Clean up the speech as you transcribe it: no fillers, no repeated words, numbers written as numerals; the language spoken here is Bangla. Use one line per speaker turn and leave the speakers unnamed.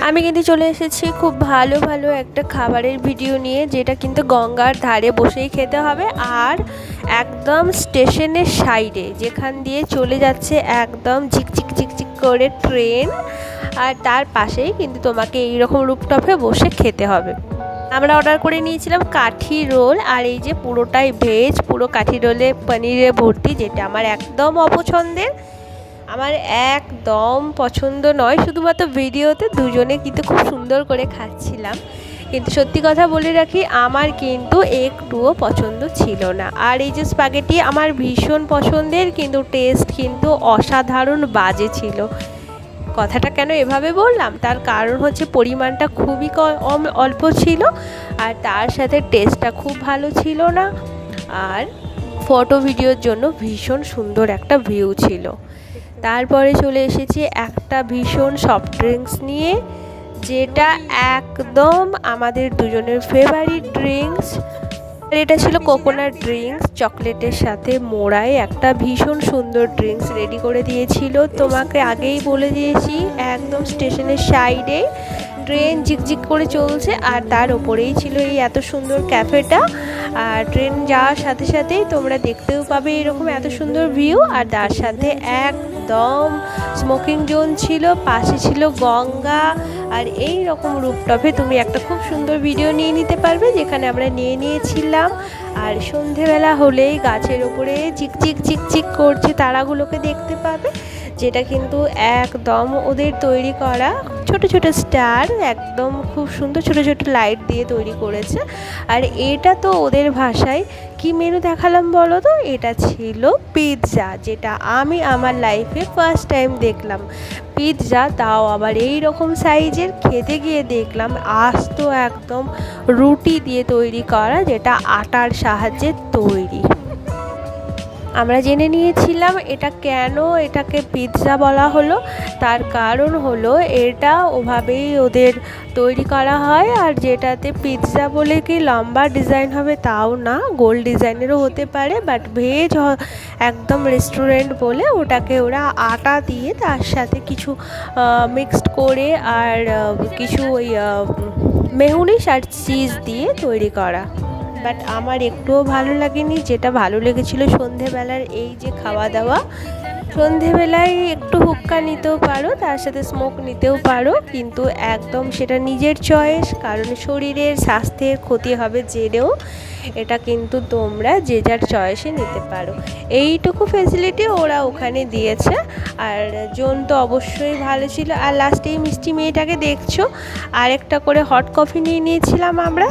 আমি কিন্তু চলে এসেছি খুব ভালো ভালো একটা খাবারের ভিডিও নিয়ে, যেটা কিন্তু গঙ্গার ধারে বসেই খেতে হবে আর একদম স্টেশনের সাইডে, যেখান দিয়ে চলে যাচ্ছে একদম ঝিকঝিক ঝিকঝিক করে ট্রেন, আর তার পাশেই কিন্তু তোমাকে এইরকম রুফটপে বসে খেতে হবে। আমরা অর্ডার করে নিয়েছিলাম কাঠি রোল, আর এই যে পুরোটাই ভেজ, পুরো কাঠি রোলে পনিরে ভর্তি, যেটা আমার একদম অপছন্দের। আমার একদম পছন্দ নয়, শুধুমাত্র ভিডিওতে দুজনে কিন্তু খুব সুন্দর করে খাচ্ছিলাম, কিন্তু সত্যি কথা বলে রাখি আমার কিন্তু একটুও পছন্দ ছিল না। আর এই যে স্প্যাগেটি আমার ভীষণ পছন্দের, কিন্তু টেস্ট কিন্তু অসাধারণ বাজে ছিল। কথাটা কেন এভাবে বললাম, তার কারণ হচ্ছে পরিমাণটা খুবই অল্প ছিল, আর তার সাথে টেস্টটা খুব ভালো ছিল না, আর ফটো ভিডিওর জন্য ভীষণ সুন্দর একটা ভিউ ছিল। তারপরে চলে এসেছি একটা ভীষণ সফট ড্রিঙ্কস নিয়ে, যেটা একদম আমাদের দুজনের ফেভারিট ড্রিঙ্কস। এটা ছিল কোকোনাট ড্রিঙ্কস, চকলেটের সাথে মোড়ায় একটা ভীষণ সুন্দর ড্রিঙ্কস রেডি করে দিয়েছিল। তোমাকে আগেই বলে দিয়েছি, একদম স্টেশনের সাইডে ট্রেন ঝিকঝিক করে চলছে, আর তার ওপরেই ছিল এই এত সুন্দর ক্যাফেটা। আর ট্রেন যাওয়ার সাথে সাথেই তোমরা দেখতেও পাবে এরকম এত সুন্দর ভিউ, আর তার সাথে একদম স্মোকিং জোন ছিল, পাশে ছিল গঙ্গা, আর এই রকম রুফটপে তুমি একটা খুব সুন্দর ভিডিও নিয়ে নিতে পারবে, যেখানে আমরা নিয়েছিলাম। আর সন্ধেবেলা হলেই গাছের ওপরে চিকচিক চিকচিক করছে তারাগুলোকে দেখতে পাবে, যেটা কিন্তু একদম ওদের তৈরি করা ছোট ছোট স্টার, একদম খুব সুন্দর ছোট ছোট লাইট দিয়ে তৈরি করেছে। আর এটা তো ওদের ভাষায় কি মেনু দেখালাম বলো তো, এটা ছিল পিৎজা, যেটা আমি আমার লাইফে ফার্স্ট টাইম দেখলাম। পিৎজা, তাও আবার এই রকম সাইজের। খেতে গিয়ে দেখলাম আস্ত একদম রুটি দিয়ে তৈরি করা, যেটা আটার সাহায্যে তৈরি। আমরা জেনে নিয়েছিলাম এটা কেন এটাকে পিৎজা বলা হলো, তার কারণ হলো এটা ওভাবেই ওদের তৈরি করা হয়। আর যেটাতে পিৎজা বলে কি লম্বা ডিজাইন হবে তাও না, গোল ডিজাইনেরও হতে পারে, বাট ভেজ একদম রেস্টুরেন্ট বলে ওটাকে ওরা আটা দিয়ে তার সাথে কিছু মিক্সড করে আর কিছু ওই মেয়োনিজ আর চিজ দিয়ে তৈরি করা। বাট আমার একটুও ভালো লাগেনি। যেটা ভালো লেগেছিল সন্ধেবেলার এই যে খাওয়া দাওয়া, সন্ধেবেলায় একটু হুক্কা নিতেও পারো, তার সাথে স্মোক নিতেও পারো, কিন্তু একদম সেটা নিজের চয়েস, কারণ শরীরের স্বাস্থ্যের ক্ষতি হবে জেনেও এটা কিন্তু তোমরা যে যার চয়েসে নিতে পারো। এইটুকু ফেসিলিটি ওরা ওখানে দিয়েছে। আর জোন তো অবশ্যই ভালো ছিল। আর লাস্টে এই মিষ্টি মেয়েটাকে দেখছো, আরেকটা করে হট কফি নিয়ে নিয়েছিলাম আমরা।